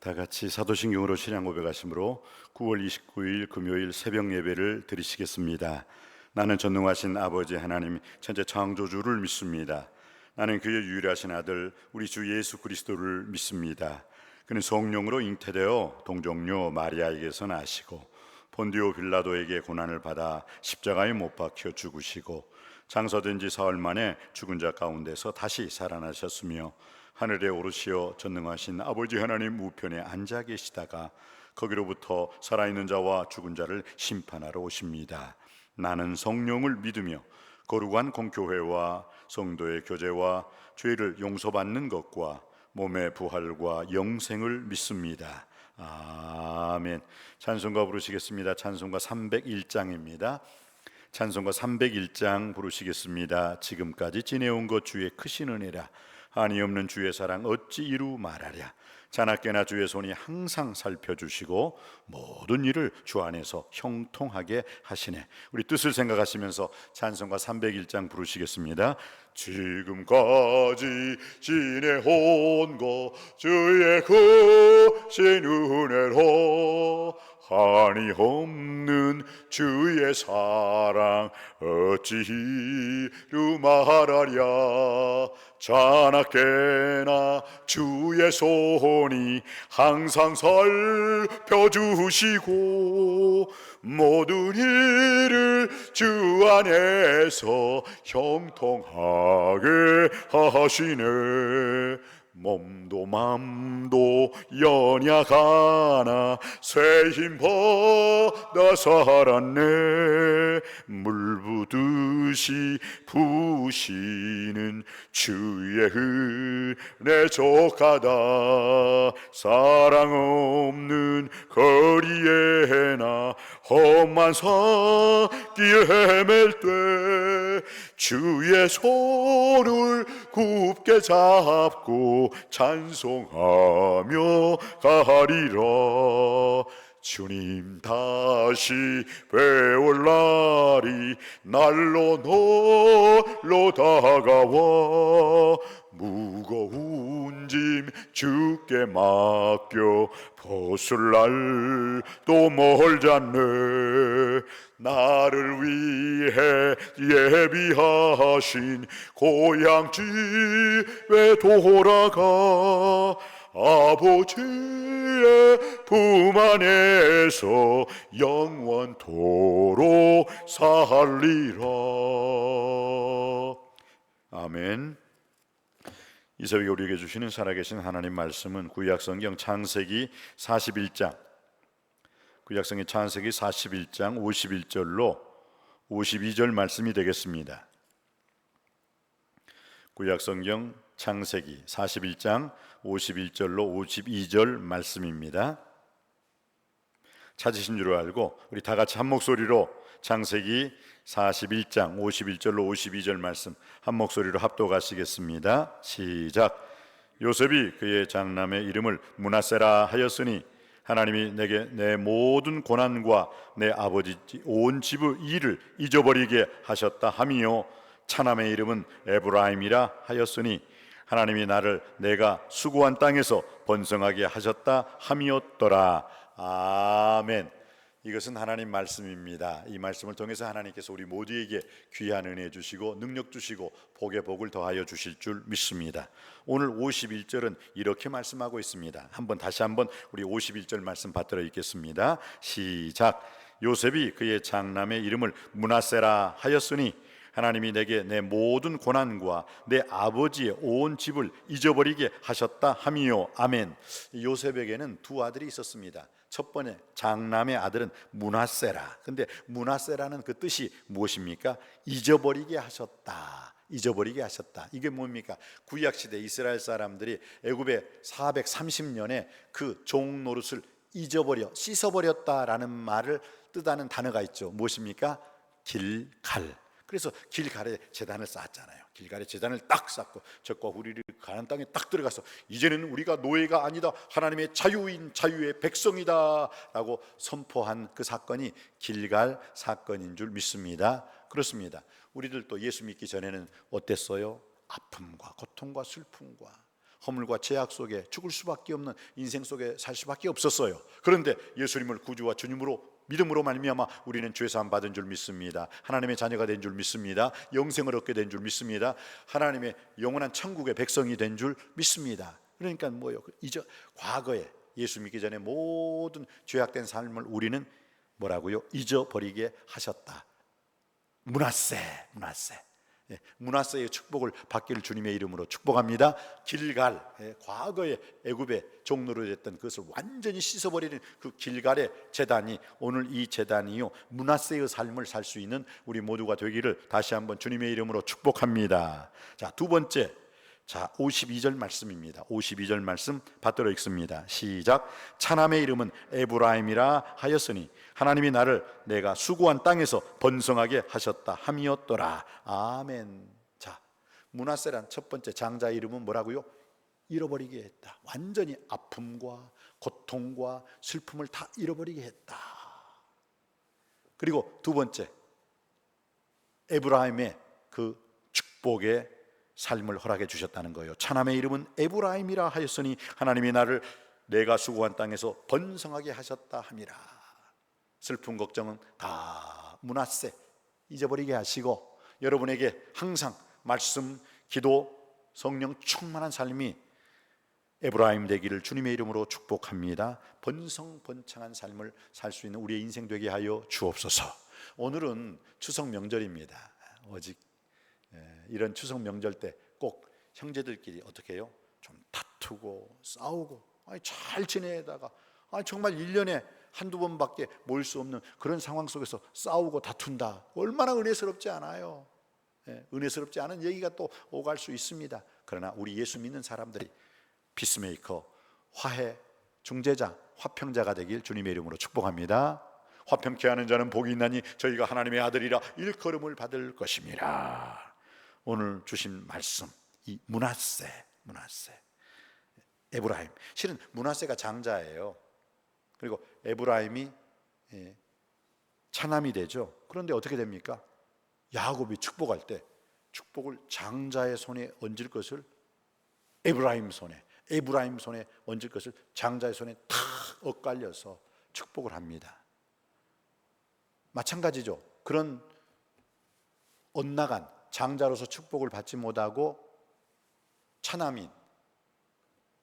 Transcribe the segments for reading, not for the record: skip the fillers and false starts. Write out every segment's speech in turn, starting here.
다 같이 사도신경으로 신앙 고백하심으로 9월 29일 금요일 새벽 예배를 드리시겠습니다. 나는 전능하신 아버지 하나님 천재 창조주를 믿습니다. 나는 그의 유일하신 아들 우리 주 예수 그리스도를 믿습니다. 그는 성령으로 잉태되어 동정녀 마리아에게서 나시고 본디오 빌라도에게 고난을 받아 십자가에 못 박혀 죽으시고 장사된 지 사흘 만에 죽은 자 가운데서 다시 살아나셨으며 하늘에 오르시어 전능하신 아버지 하나님 우편에 앉아 계시다가 거기로부터 살아있는 자와 죽은 자를 심판하러 오십니다. 나는 성령을 믿으며 거룩한 공교회와 성도의 교제와 죄를 용서받는 것과 몸의 부활과 영생을 믿습니다. 아멘. 찬송가 부르시겠습니다. 찬송가 301장입니다. 찬송가 301장 부르시겠습니다. 지금까지 지내온 것 주의 크신 은혜라. 한이 없는 주의 사랑 어찌 이루 말하랴. 자나깨나 주의 손이 항상 살펴주시고 모든 일을 주 안에서 형통하게 하시네. 우리 뜻을 생각하시면서 찬송가 301장 부르시겠습니다. 지금까지 지내온 것 주의 크신 은혜로 한이 없는 주의 사랑 어찌 이루 말하랴. 자나깨나 주의 손이 항상 살펴주시고 모든 일을 주 안에서 형통하게 하시네. 몸도 맘도 연약하나 새 힘 받아 살았네. 물 부듯이 부으시는 주의 은혜 족하다. 사랑 없는 거리에나 험한 산길 헤맬 때 주의 손을 굽게 잡고 찬송하며 가리라. 주님 다시 뵈올 날이 날로 놀러 다가와 무거운 짐 주께 맡겨 벗을 날도 멀잖네. 나를 위해 예비하신 고향 집에 돌아가 아버지의 품 안에서 영원토록 살리라. 아멘. 이 새벽에 우리에게 주시는 살아계신 하나님 말씀은 구약성경 창세기 41장 구약성경 창세기 41장 51절로 52절 말씀이 되겠습니다. 구약성경 창세기 41장 51절로 52절 말씀입니다. 찾으신 줄 알고 우리 다 같이 한 목소리로 창세기 41장 51절로 52절 말씀 한 목소리로 합독하시겠습니다. 시작. 요셉이 그의 장남의 이름을 므낫세라 하였으니 하나님이 내게 내 모든 고난과 내 아버지 온 집의 일을 잊어버리게 하셨다 하미요 차남의 이름은 에브라임이라 하였으니 하나님이 나를 내가 수고한 땅에서 번성하게 하셨다 함이었더라. 아멘. 이것은 하나님 말씀입니다. 이 말씀을 통해서 하나님께서 우리 모두에게 귀한 은혜 주시고 능력 주시고 복의 복을 더하여 주실 줄 믿습니다. 오늘 51절은 이렇게 말씀하고 있습니다. 다시 한번 우리 51절 말씀 받들어 읽겠습니다. 시작. 요셉이 그의 장남의 이름을 므낫세라 하였으니 하나님이 내게 내 모든 고난과 내 아버지의 온 집을 잊어버리게 하셨다 함이요. 아멘. 요셉에게는 두 아들이 있었습니다. 첫 번째 장남의 아들은 므낫세라. 근데 므낫세라는 그 뜻이 무엇입니까? 잊어버리게 하셨다. 잊어버리게 하셨다. 이게 뭡니까? 구약시대 이스라엘 사람들이 애굽에 430년에 그 종 노릇을 씻어버렸다라는 말을 뜻하는 단어가 있죠. 무엇입니까? 길갈. 그래서 길갈에 제단을 쌓았잖아요. 길갈에 제단을 딱 쌓고 적과 우리를 가나안 땅에 딱 들어가서 이제는 우리가 노예가 아니다, 하나님의 자유인 자유의 백성이다 라고 선포한 그 사건이 길갈 사건인 줄 믿습니다. 그렇습니다. 우리들도 예수 믿기 전에는 어땠어요? 아픔과 고통과 슬픔과 허물과 죄악 속에 죽을 수밖에 없는 인생 속에 살 수밖에 없었어요. 그런데 예수님을 구주와 주님으로 믿음으로 말미암아 우리는 죄사함 받은 줄 믿습니다. 하나님의 자녀가 된 줄 믿습니다. 영생을 얻게 된 줄 믿습니다. 하나님의 영원한 천국의 백성이 된 줄 믿습니다. 그러니까 뭐요? 이제 과거에 예수 믿기 전에 모든 죄악된 삶을 우리는 뭐라고요? 잊어버리게 하셨다. 문하세의 축복을 받기를 주님의 이름으로 축복합니다. 길갈, 과거의 애굽의 종로로 됐던 그것을 완전히 씻어버리는 그 길갈의 제단이 오늘 이 제단이요 문하세의 삶을 살 수 있는 우리 모두가 되기를 다시 한번 주님의 이름으로 축복합니다. 자, 두 번째, 52절 말씀입니다. 52절 말씀 받들어 읽습니다. 시작. 차남의 이름은 에브라임이라 하였으니 하나님이 나를 내가 수고한 땅에서 번성하게 하셨다 함이었더라. 아멘. 자, 므낫세란 첫 번째 장자 이름은 뭐라고요? 잃어버리게 했다. 완전히 아픔과 고통과 슬픔을 다 잃어버리게 했다. 그리고 두 번째, 에브라임의 그 축복의 삶을 허락해 주셨다는 거예요. 차남의 이름은 에브라임이라 하였으니 하나님이 나를 내가 수고한 땅에서 번성하게 하셨다 함이라. 슬픈 걱정은 다 므낫세 잊어버리게 하시고 여러분에게 항상 말씀, 기도, 성령 충만한 삶이 에브라임 되기를 주님의 이름으로 축복합니다. 번성번창한 삶을 살 수 있는 우리의 인생 되게 하여 주옵소서. 오늘은 추석 명절입니다. 오직 이런 추석 명절 때 꼭 형제들끼리 어떻게 해요? 좀 다투고 싸우고 잘 지내다가 정말 1년에 한두 번밖에 모일 수 없는 그런 상황 속에서 싸우고 다툰다. 얼마나 은혜스럽지 않아요? 은혜스럽지 않은 얘기가 또 오갈 수 있습니다. 그러나 우리 예수 믿는 사람들이 피스메이커, 화해, 중재자, 화평자가 되길 주님의 이름으로 축복합니다. 화평케 하는 자는 복이 있나니 저희가 하나님의 아들이라 일컬음을 받을 것임이라. 오늘 주신 말씀, 이 므낫세, 에브라임. 실은 므낫세가 장자예요. 그리고 에브라임이 차남이 되죠. 그런데 어떻게 됩니까? 야곱이 축복할 때 축복을 장자의 손에 얹을 것을 에브라임 손에 얹을 것을 장자의 손에 탁 엇갈려서 축복을 합니다. 마찬가지죠. 그런 엇나간 장자로서 축복을 받지 못하고 차남인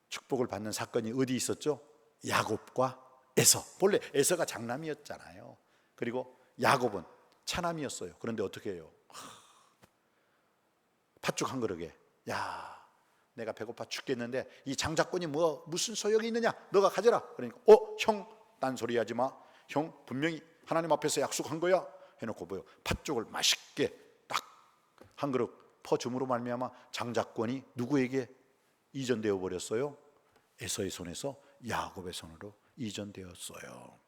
축복을 받는 사건이 어디 있었죠? 야곱과 에서. 본래 에서가 장남이었잖아요. 그리고 야곱은 차남이었어요. 그런데 어떻게 해요? 팥죽 한 그릇에 야, 내가 배고파 죽겠는데 이 장자권이 무슨 소용이 있느냐? 너가 가져라. 그러니까 형 딴소리 하지 마. 형 분명히 하나님 앞에서 약속한 거야. 해놓고 팥죽을 맛있게 딱 한 그릇 퍼줌으로 말미암아 장자권이 누구에게 이전되어 버렸어요? 에서의 손에서 야곱의 손으로 이전되었어요.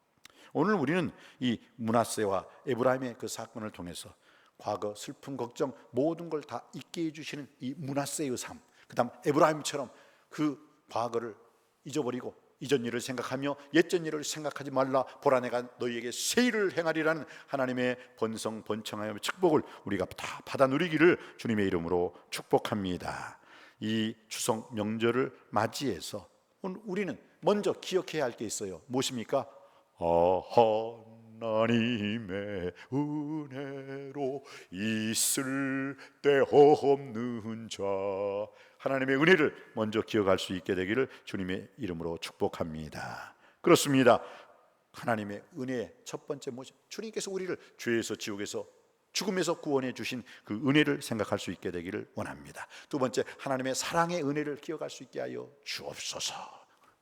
오늘 우리는 이 므낫세와 에브라임의 그 사건을 통해서 과거 슬픈 걱정 모든 걸 다 잊게 해주시는 이 므낫세의 삶, 그 다음 에브라임처럼 그 과거를 잊어버리고 이전 일을 생각하며 옛전 일을 생각하지 말라. 보라 내가 너희에게 새 일을 행하리라는 하나님의 번성번창하여 축복을 우리가 다 받아 누리기를 주님의 이름으로 축복합니다. 이 추석 명절을 맞이해서 오늘 우리는 먼저 기억해야 할 게 있어요. 무엇입니까? 하나님의 은혜로 있을 데 없는 자. 하나님의 은혜를 먼저 기억할 수 있게 되기를 주님의 이름으로 축복합니다. 그렇습니다. 하나님의 은혜의 첫 번째 뭐죠? 주님께서 우리를 죄에서 지옥에서 죽음에서 구원해 주신 그 은혜를 생각할 수 있게 되기를 원합니다. 두 번째, 하나님의 사랑의 은혜를 기억할 수 있게 하여 주옵소서.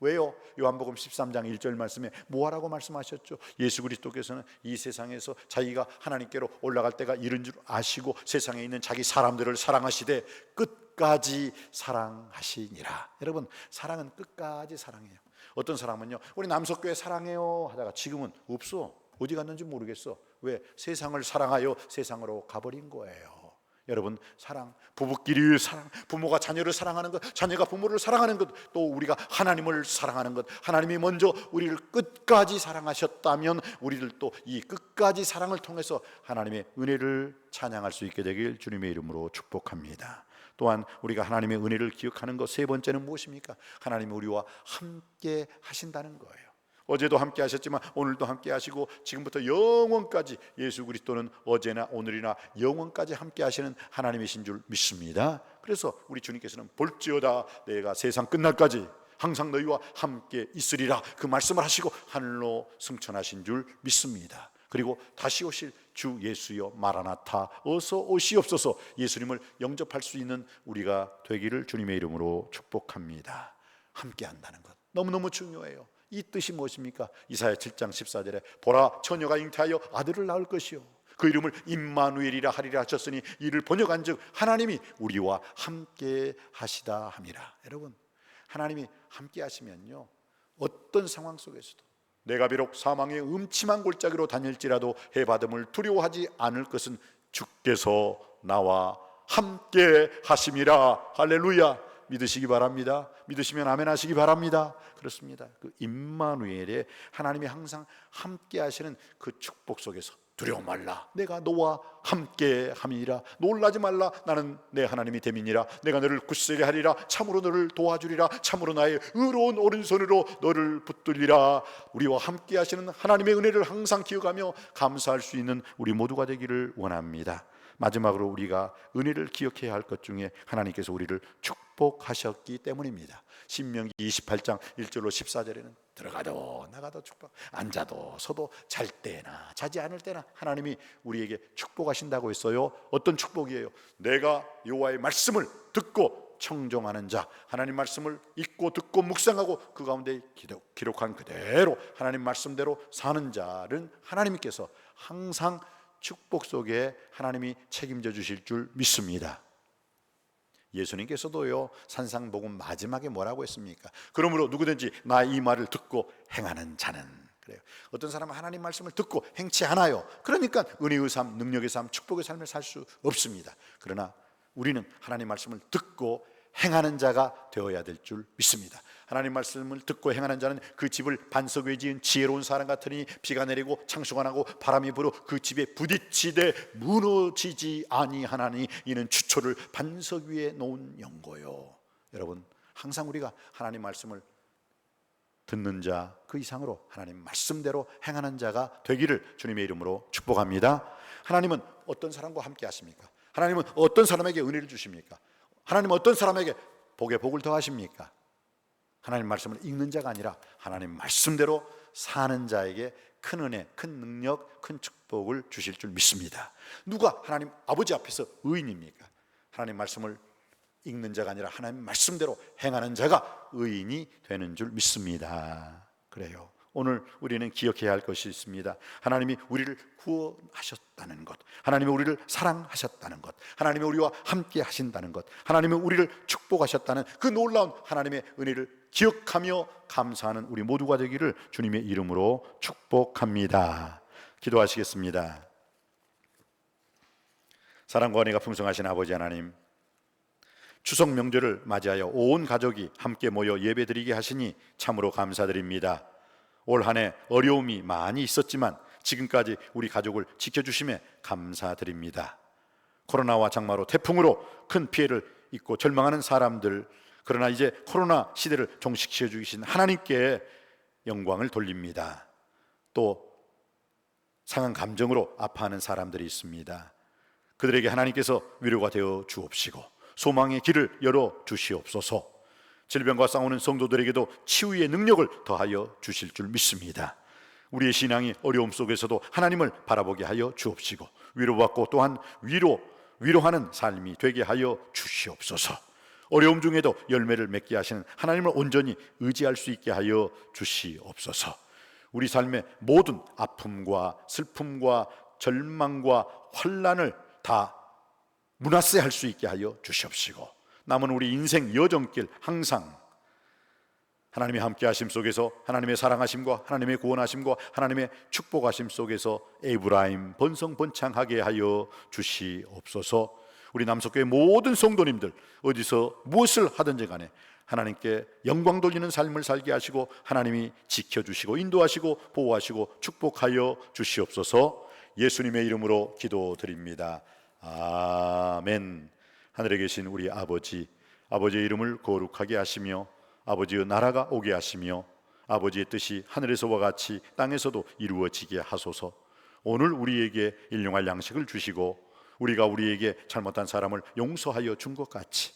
왜요? 요한복음 13장 1절 말씀에 뭐하라고 말씀하셨죠? 예수 그리스도께서는 이 세상에서 자기가 하나님께로 올라갈 때가 이른 줄 아시고 세상에 있는 자기 사람들을 사랑하시되 끝까지 사랑하시니라. 여러분, 사랑은 끝까지 사랑해요. 어떤 사람은요, 우리 남석교회 사랑해요 하다가 지금은 없어. 어디 갔는지 모르겠어. 왜? 세상을 사랑하여 세상으로 가버린 거예요. 여러분, 사랑, 부부끼리 사랑, 부모가 자녀를 사랑하는 것, 자녀가 부모를 사랑하는 것, 또 우리가 하나님을 사랑하는 것, 하나님이 먼저 우리를 끝까지 사랑하셨다면 우리들도 이 끝까지 사랑을 통해서 하나님의 은혜를 찬양할 수 있게 되길 주님의 이름으로 축복합니다. 또한 우리가 하나님의 은혜를 기억하는 것, 세 번째는 무엇입니까? 하나님이 우리와 함께 하신다는 거예요. 어제도 함께 하셨지만 오늘도 함께 하시고 지금부터 영원까지 예수 그리스도는 어제나 오늘이나 영원까지 함께 하시는 하나님이신 줄 믿습니다. 그래서 우리 주님께서는 볼지어다 내가 세상 끝날까지 항상 너희와 함께 있으리라 그 말씀을 하시고 하늘로 승천하신 줄 믿습니다. 그리고 다시 오실 주 예수여 마라나타 어서 오시옵소서, 예수님을 영접할 수 있는 우리가 되기를 주님의 이름으로 축복합니다. 함께 한다는 것 너무너무 중요해요. 이 뜻이 무엇입니까? 이사야 7장 14절에 보라 처녀가 잉태하여 아들을 낳을 것이요 그 이름을 임마누엘이라 하리라 하셨으니 이를 번역한즉 하나님이 우리와 함께 하시다 함이라. 여러분, 하나님이 함께 하시면요 어떤 상황 속에서도 내가 비록 사망의 음침한 골짜기로 다닐지라도 해받음을 두려워하지 않을 것은 주께서 나와 함께 하심이라. 할렐루야. 믿으시기 바랍니다. 믿으시면 아멘 하시기 바랍니다. 그렇습니다. 그 임마누엘의 하나님이 항상 함께 하시는 그 축복 속에서 두려워 말라 내가 너와 함께 함이라. 놀라지 말라 나는 내 하나님이 됨이니라. 내가 너를 굳세게 하리라. 참으로 너를 도와주리라. 참으로 나의 의로운 오른손으로 너를 붙들리라. 우리와 함께 하시는 하나님의 은혜를 항상 기억하며 감사할 수 있는 우리 모두가 되기를 원합니다. 마지막으로 우리가 은혜를 기억해야 할 것 중에 하나님께서 우리를 축복하셨기 때문입니다. 신명기 28장 1절로 14절에는 들어가도 나가도 축복, 앉아도 서도 잘 때나 자지 않을 때나 하나님이 우리에게 축복하신다고 했어요. 어떤 축복이에요? 내가 여호와의 말씀을 듣고 청종하는 자, 하나님 말씀을 읽고 듣고 묵상하고 그 가운데 기록한 그대로 하나님 말씀대로 사는 자는 하나님께서 항상 축복 속에 하나님이 책임져 주실 줄 믿습니다. 예수님께서도요 산상복음 마지막에 뭐라고 했습니까? 그러므로 누구든지 나의 이 말을 듣고 행하는 자는, 그래요. 어떤 사람은 하나님 말씀을 듣고 행치 않아요. 그러니까 은혜의 삶, 능력의 삶, 축복의 삶을 살 수 없습니다. 그러나 우리는 하나님 말씀을 듣고 행하는 자가 되어야 될 줄 믿습니다. 하나님 말씀을 듣고 행하는 자는 그 집을 반석 위에 지은 지혜로운 사람 같으니 비가 내리고 창수가 나고 바람이 불어 그 집에 부딪히되 무너지지 아니하나니 이는 주초를 반석 위에 놓은 연고요. 여러분, 항상 우리가 하나님 말씀을 듣는 자 그 이상으로 하나님 말씀대로 행하는 자가 되기를 주님의 이름으로 축복합니다. 하나님은 어떤 사람과 함께 하십니까? 하나님은 어떤 사람에게 은혜를 주십니까? 하나님은 어떤 사람에게 복에 복을 더하십니까? 하나님 말씀을 읽는 자가 아니라 하나님 말씀대로 사는 자에게 큰 은혜, 큰 능력, 큰 축복을 주실 줄 믿습니다. 누가 하나님 아버지 앞에서 의인입니까? 하나님 말씀을 읽는 자가 아니라 하나님 말씀대로 행하는 자가 의인이 되는 줄 믿습니다. 그래요. 오늘 우리는 기억해야 할 것이 있습니다. 하나님이 우리를 구원하셨다는 것, 하나님이 우리를 사랑하셨다는 것, 하나님이 우리와 함께 하신다는 것, 하나님이 우리를 축복하셨다는 그 놀라운 하나님의 은혜를 기억하며 감사하는 우리 모두가 되기를 주님의 이름으로 축복합니다. 기도하시겠습니다. 사랑과 은혜가 풍성하신 아버지 하나님, 추석 명절을 맞이하여 온 가족이 함께 모여 예배드리게 하시니 참으로 감사드립니다. 올 한 해 어려움이 많이 있었지만 지금까지 우리 가족을 지켜주심에 감사드립니다. 코로나와 장마로 태풍으로 큰 피해를 입고 절망하는 사람들, 그러나 이제 코로나 시대를 종식시켜 주신 하나님께 영광을 돌립니다. 또 상한 감정으로 아파하는 사람들이 있습니다. 그들에게 하나님께서 위로가 되어 주옵시고 소망의 길을 열어 주시옵소서. 질병과 싸우는 성도들에게도 치유의 능력을 더하여 주실 줄 믿습니다. 우리의 신앙이 어려움 속에서도 하나님을 바라보게 하여 주옵시고 위로받고 또한 위로하는 삶이 되게 하여 주시옵소서. 어려움 중에도 열매를 맺게 하시는 하나님을 온전히 의지할 수 있게 하여 주시옵소서. 우리 삶의 모든 아픔과 슬픔과 절망과 환난을 다 문화세할 수 있게 하여 주시옵시고 남은 우리 인생 여정길 항상 하나님의 함께하심 속에서 하나님의 사랑하심과 하나님의 구원하심과 하나님의 축복하심 속에서 에브라임 번성번창하게 하여 주시옵소서. 우리 남석교회 모든 성도님들 어디서 무엇을 하든지 간에 하나님께 영광 돌리는 삶을 살게 하시고 하나님이 지켜주시고 인도하시고 보호하시고 축복하여 주시옵소서. 예수님의 이름으로 기도드립니다. 아멘. 하늘에 계신 우리 아버지의 이름을 거룩하게 하시며 아버지의 나라가 오게 하시며 아버지의 뜻이 하늘에서와 같이 땅에서도 이루어지게 하소서. 오늘 우리에게 일용할 양식을 주시고 우리가 우리에게 잘못한 사람을 용서하여 준 것 같이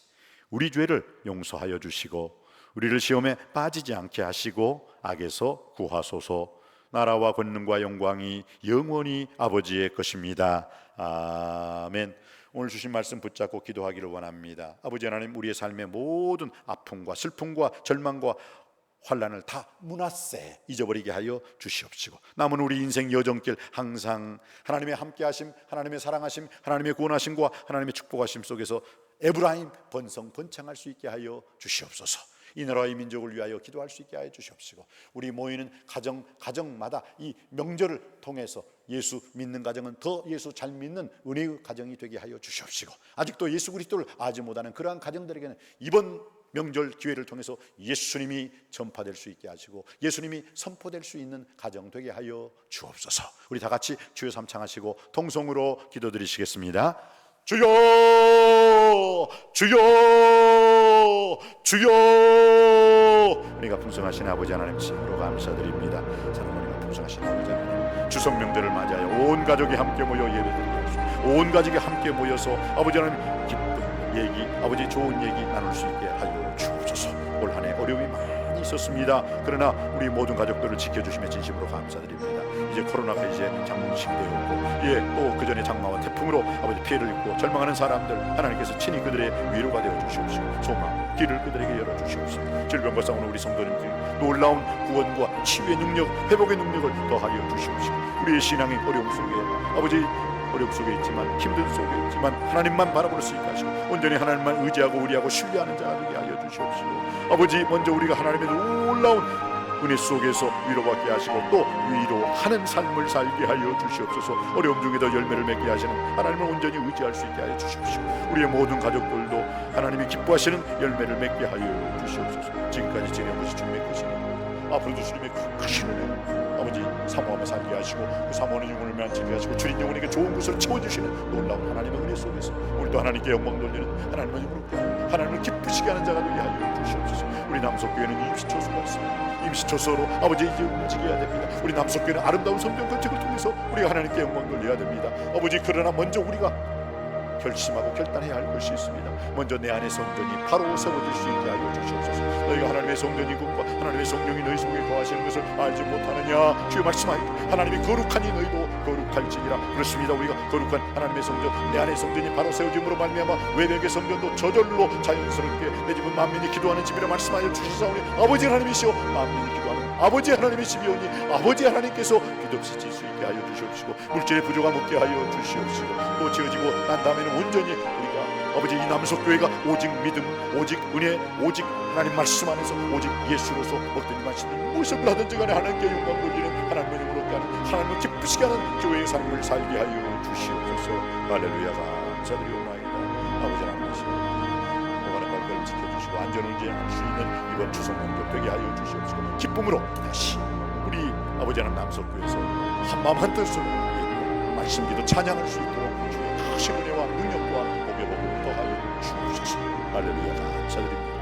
우리 죄를 용서하여 주시고 우리를 시험에 빠지지 않게 하시고 악에서 구하소서. 나라와 권능과 영광이 영원히 아버지의 것입니다. 아멘. 오늘 주신 말씀 붙잡고 기도하기를 원합니다. 아버지 하나님, 우리의 삶의 모든 아픔과 슬픔과 절망과 환난을 다 문화세 잊어버리게 하여 주시옵시고 남은 우리 인생 여정길 항상 하나님의 함께하심, 하나님의 사랑하심, 하나님의 구원하심과 하나님의 축복하심 속에서 에브라임 번성 번창할 수 있게 하여 주시옵소서. 이 나라의 민족을 위하여 기도할 수 있게 하여 주시옵시고 우리 모이는 가정마다 이 명절을 통해서 예수 믿는 가정은 더 예수 잘 믿는 은혜의 가정이 되게 하여 주시옵시고 아직도 예수 그리스도를 알지 못하는 그러한 가정들에게는 이번 명절 기회를 통해서 예수님이 전파될 수 있게 하시고 예수님이 선포될 수 있는 가정 되게 하여 주옵소서. 우리 다 같이 주여 삼창하시고 통성으로 기도드리시겠습니다. 주여 주여 주여. 우리가 풍성하신 아버지 하나님 참으로 감사드립니다. 사랑하는 우리가 풍성하신 아버지 하나님, 추석 명절을 맞이하여 온 가족이 함께 모여 예배드리게 하시고 온 가족이 함께 모여서 아버지 하나님 기쁜 얘기, 아버지 좋은 얘기 나눌 수 있게 하여 주옵소서. 올 한 해 어려움이 많이 있었습니다. 그러나 우리 모든 가족들을 지켜주시며 진심으로 감사드립니다. 이제 코로나가 이제 장식이 되었고 또 그 전에 장마와 태풍으로 아버지 피해를 입고 절망하는 사람들 하나님께서 친히 그들의 위로가 되어 주시옵시고 소망 길을 그들에게 열어 주시옵시고 질병과 싸우는 우리 성도님들 놀라운 구원과 치유의 능력, 회복의 능력을 더하여 주시옵시고 우리의 신앙의 어려움 속에 아버지 어려움 속에 있지만 힘든 속에 있지만 하나님만 바라볼 수 있게 하시고 온전히 하나님만 의지하고 의리하고 신뢰하는 자가 되게 하여 주시옵시고 아버지 먼저 우리가 하나님의 놀라운 은혜 속에서 위로받게 하시고 또 위로하는 삶을 살게 하여 주시옵소서. 어려움 중에도 열매를 맺게 하시는 하나님을 온전히 의지할 수 있게 하여 주시옵시고 우리의 모든 가족들도 하나님이 기뻐하시는 열매를 맺게 하여 주시옵소서. 지금까지 지내온 것이 주님의 것이니 앞으로도 주님의 크신 은혜 아버지 사모하며 살게 하시고 그 사모하는 영혼을 면치게 하시고 주님 영혼에게 좋은 것을 채워주시는 놀라운 하나님의 은혜 속에서 우리도 하나님께 영광 돌리는 하나님의 영광을 하나님을 기쁘시게 하는 자가 되게 하여 주시옵소서. 우리 남석교회는 임시초소가 있습니다. 임시초소로 아버지 이제 움직여야 됩니다. 우리 남석교회는 아름다운 성경 건축을 통해서 우리가 하나님께 영광 돌려야 됩니다. 아버지 그러나 먼저 우리가 결심하고 결단해야 할 것이 있습니다. 먼저 내 안의 성전이 바로 세워질 수 있게 하여 주시옵소서. 너희가 하나님의 성전이고 하나님의 성령이 너희 속에 거하시는 것을 알지 못하느냐. 주의 말씀하기를 하나님이 거룩하니 너희도 거룩할지니라. 그렇습니다. 우리가 거룩한 하나님의 성전, 내 안의 성전이 바로 세워짐으로 말미암아 외벽의 성전도 저절로 자연스럽게 내 집은 만민이 기도하는 집이라 말씀하여 주시사오니 아버지 하나님이시오 만민이 기도하는 아버지 하나님의 집이오니 아버지 하나님께서 끝없이 질 수 있게 하여 주시옵시고 물질의 부족함 없게 하여 주시옵시고 또 지어지고 난 다음에는 온전히 우리가 아버지 이 남석교회가 오직 믿음, 오직 은혜, 오직 하나님 말씀 안에서 오직 예수로서 먹든지 마시든 무엇을 하든지 간에 하나님께 영광 돌리는 하나님의 영을 얻게 하는 하나님을 기쁘시게 하는 교회의 삶을 살게 하여 주시옵소서. 할렐루야 감사드리옵나이다. 아버지 하나님이시여 오가는 발걸음 지켜주시고 안전운전할 수 있는 이번 추석 명절 되게 하여 주시옵시고 기쁨으로 다시 우리 아버지 하나님 남석교회에서 한마음 한뜻으로 말씀기도 찬양할 수 있도록 주의 크신 은혜와 능력과 복의 복을 더하여 주옵소서. 할렐루야 감사드립니다.